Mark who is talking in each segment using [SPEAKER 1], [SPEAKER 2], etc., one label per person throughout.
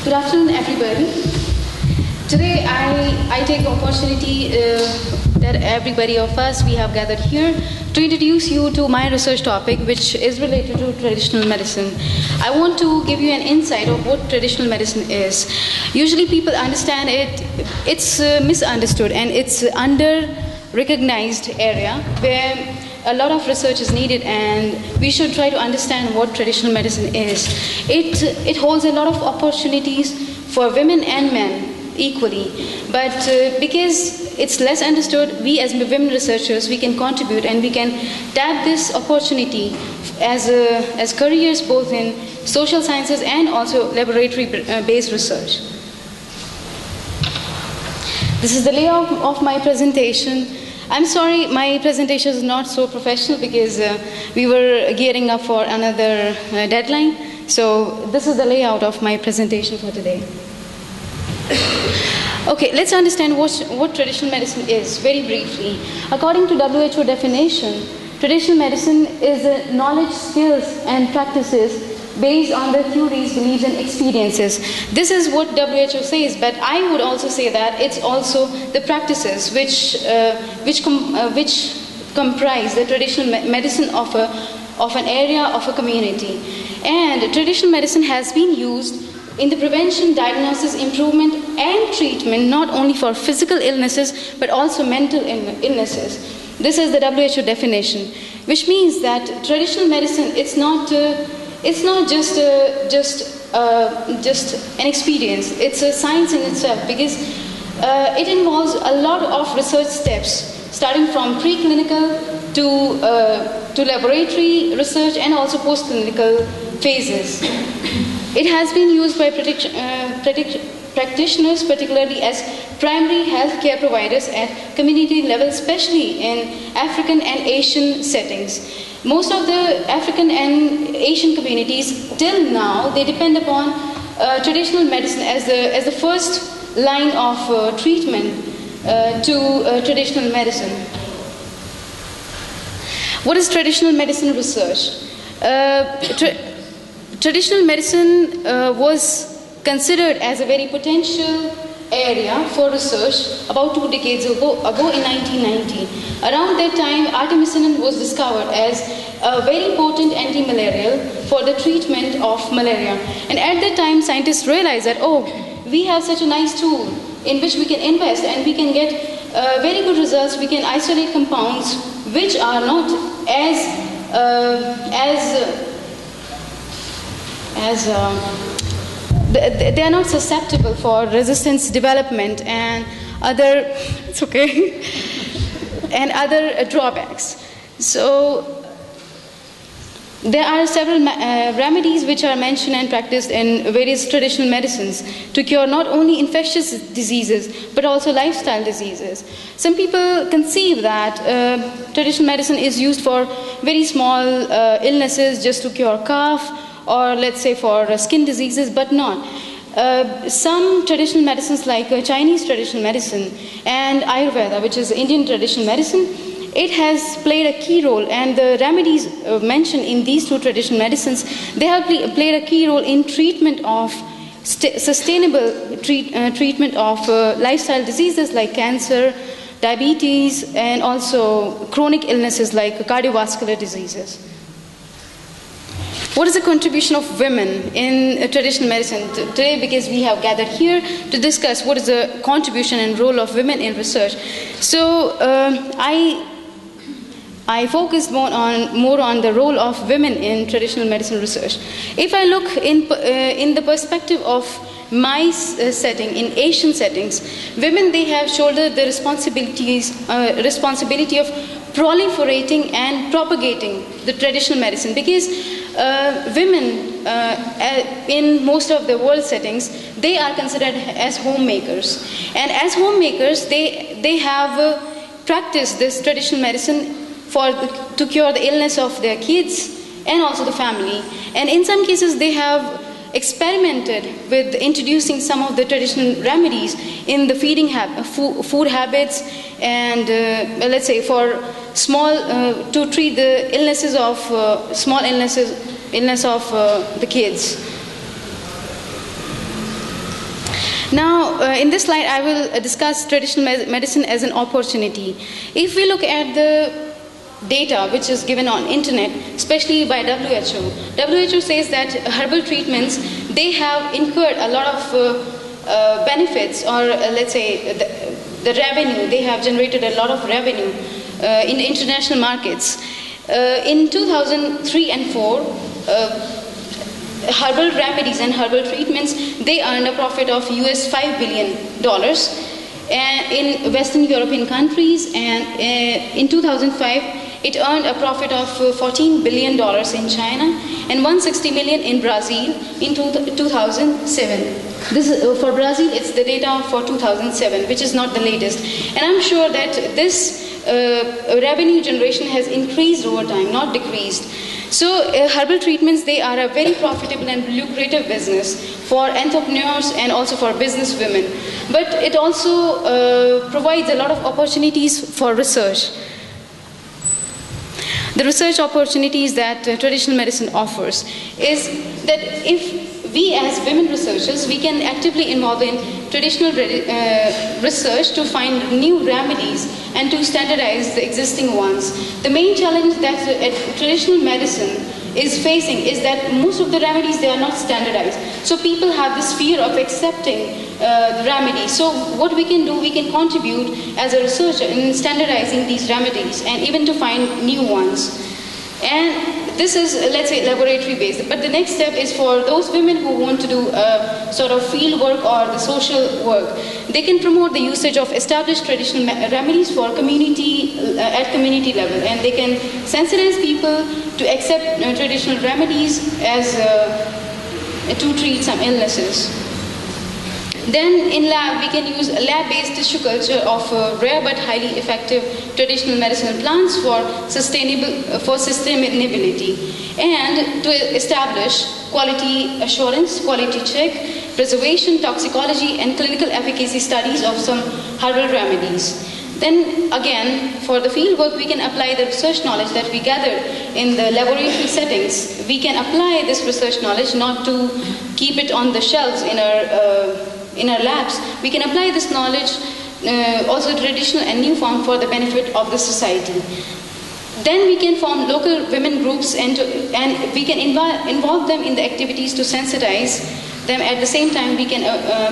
[SPEAKER 1] Good afternoon, everybody. Today, I take the opportunity that everybody of us, we have gathered here to introduce you to my research topic, which is related to traditional medicine. I want to give you an insight of what traditional medicine is. Usually people understand it's misunderstood, and it's under-recognized area where a lot of research is needed, and we should try to understand what traditional medicine is. It holds a lot of opportunities for women and men equally, but because it's less understood, we as women researchers, we can contribute and we can tap this opportunity as careers both in social sciences and also laboratory-based research. This is the layout of my presentation. I'm sorry, my presentation is not so professional because we were gearing up for another deadline. So this is the layout of my presentation for today. Okay, let's understand what traditional medicine is, very briefly. According to WHO definition, traditional medicine is knowledge, skills, and practices based on the theories, beliefs, and experiences. This is what WHO says, but I would also say that it's also the practices which comprise the traditional medicine of an area, of a community. And traditional medicine has been used in the prevention, diagnosis, improvement, and treatment, not only for physical illnesses, but also mental illnesses. This is the WHO definition, which means that traditional medicine, it's not just an experience. It's a science in itself, because it involves a lot of research steps, starting from preclinical to laboratory research and also postclinical phases. It has been used by practitioners, particularly as primary health care providers at community level, especially in African and Asian settings. Most of the African and Asian communities, till now, they depend upon traditional medicine as the first line of treatment to traditional medicine. What is traditional medicine research? Traditional medicine was considered as a very potential area for research about 2 decades ago in 1990. Around that time, artemisinin was discovered as a very potent anti-malarial for the treatment of malaria. And at that time, scientists realized that, oh, we have such a nice tool in which we can invest and we can get very good results. We can isolate compounds which are not they are not susceptible for resistance development and other, it's okay, and other drawbacks. So there are several remedies which are mentioned and practiced in various traditional medicines to cure not only infectious diseases but also lifestyle diseases. Some people conceive that traditional medicine is used for very small illnesses, just to cure cough, or let's say for skin diseases, but not. Some traditional medicines like Chinese traditional medicine and Ayurveda, which is Indian traditional medicine, it has played a key role, and the remedies mentioned in these 2 traditional medicines, they have played a key role in treatment of sustainable treatment of lifestyle diseases like cancer, diabetes, and also chronic illnesses like cardiovascular diseases. What is the contribution of women in traditional medicine today? Because we have gathered here to discuss what is the contribution and role of women in research. So I focused more on the role of women in traditional medicine research. If I look in the perspective of my setting, in Asian settings, women, they have shouldered the responsibility of proliferating and propagating the traditional medicine, because women in most of the world settings, they are considered as homemakers, and as homemakers they have practiced this traditional medicine to cure the illness of their kids and also the family. And in some cases they have experimented with introducing some of the traditional remedies in the feeding food habits, and let's say for small to treat the illnesses of illness of the kids. Now, in this slide, I will discuss traditional medicine as an opportunity. If we look at the data which is given on internet, especially by WHO, WHO says that herbal treatments, they have incurred a lot of benefits, or let's say the revenue. They have generated a lot of revenue in the international markets. In 2003 and 4, herbal remedies and herbal treatments, they earned a profit of US $5 billion in Western European countries, and in 2005 it earned a profit of $14 billion in China and $160 million in Brazil in 2007. This is, for Brazil, it's the data for 2007, which is not the latest. And I'm sure that this revenue generation has increased over time, not decreased. So herbal treatments, they are a very profitable and lucrative business for entrepreneurs and also for business women. But it also provides a lot of opportunities for research. The research opportunities that traditional medicine offers is that if we as women researchers, we can actively involve in traditional research to find new remedies and to standardize the existing ones. The main challenge that traditional medicine is facing is that most of the remedies, they are not standardized. So people have this fear of accepting the remedy. So what we can do, we can contribute as a researcher in standardizing these remedies and even to find new ones. And this is, let's say, laboratory based. But the next step is for those women who want to do sort of field work or the social work. They can promote the usage of established traditional remedies for community, at community level. And they can sensitize people to accept traditional remedies as to treat some illnesses. Then in lab, we can use lab-based tissue culture of rare but highly effective traditional medicinal plants for sustainability and to establish quality assurance, quality check, preservation, toxicology, and clinical efficacy studies of some herbal remedies. Then again, for the field work, we can apply the research knowledge that we gather in the laboratory settings. We can apply this research knowledge not to keep it on the shelves in our labs. We can apply this knowledge also traditional and new form for the benefit of the society. Then we can form local women groups and we can involve them in the activities to sensitize them. At the same time, we can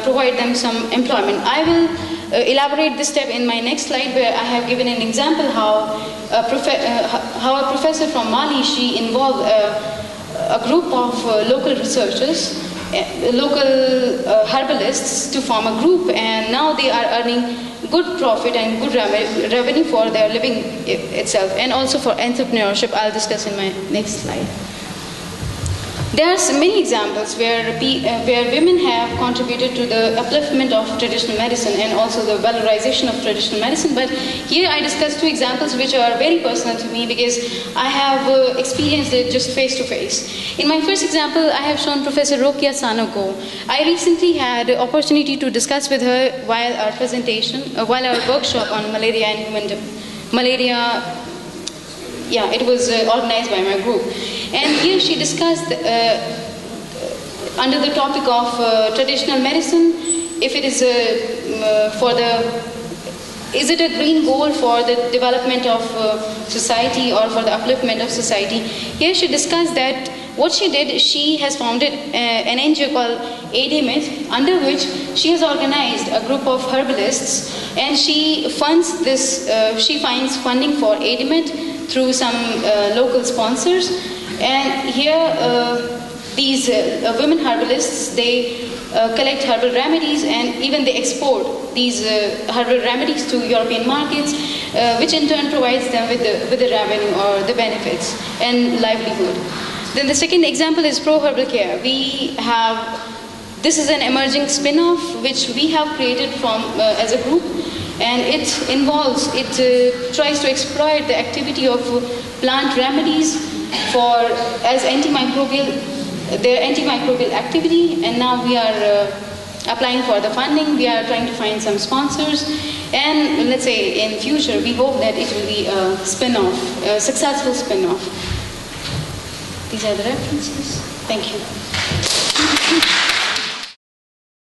[SPEAKER 1] provide them some employment. I will elaborate this step in my next slide, where I have given an example how a professor from Mali, she involved a group of local researchers, local herbalists to form a group, and now they are earning good profit and good revenue for their living itself, and also for entrepreneurship. I'll discuss in my next slide. There are many examples where women have contributed to the upliftment of traditional medicine and also the valorization of traditional medicine. But here I discuss two examples which are very personal to me because I have experienced it just face to face. In my first example, I have shown Professor Rokia Sanoko. I recently had the opportunity to discuss with her while our presentation, while our workshop on malaria and human malaria. Yeah, it was organized by my group. And here she discussed under the topic of traditional medicine, if it is is it a green goal for the development of society or for the upliftment of society? Here she discussed that what she did, she has founded an NGO called ADMIT, under which she has organized a group of herbalists, and she funds this, she finds funding for ADMIT through some local sponsors. And here these women herbalists, they collect herbal remedies and even they export these herbal remedies to European markets, which in turn provides them with the revenue or the benefits and livelihood. Then the second example is Pro Herbal Care. This is an emerging spin-off which we have created from as a group, and it tries to exploit the activity of plant remedies as their antimicrobial activity, and now we are applying for the funding. We are trying to find some sponsors, and let's say in future we hope that it will be a spin-off, a successful spin-off. These are the references. Thank you.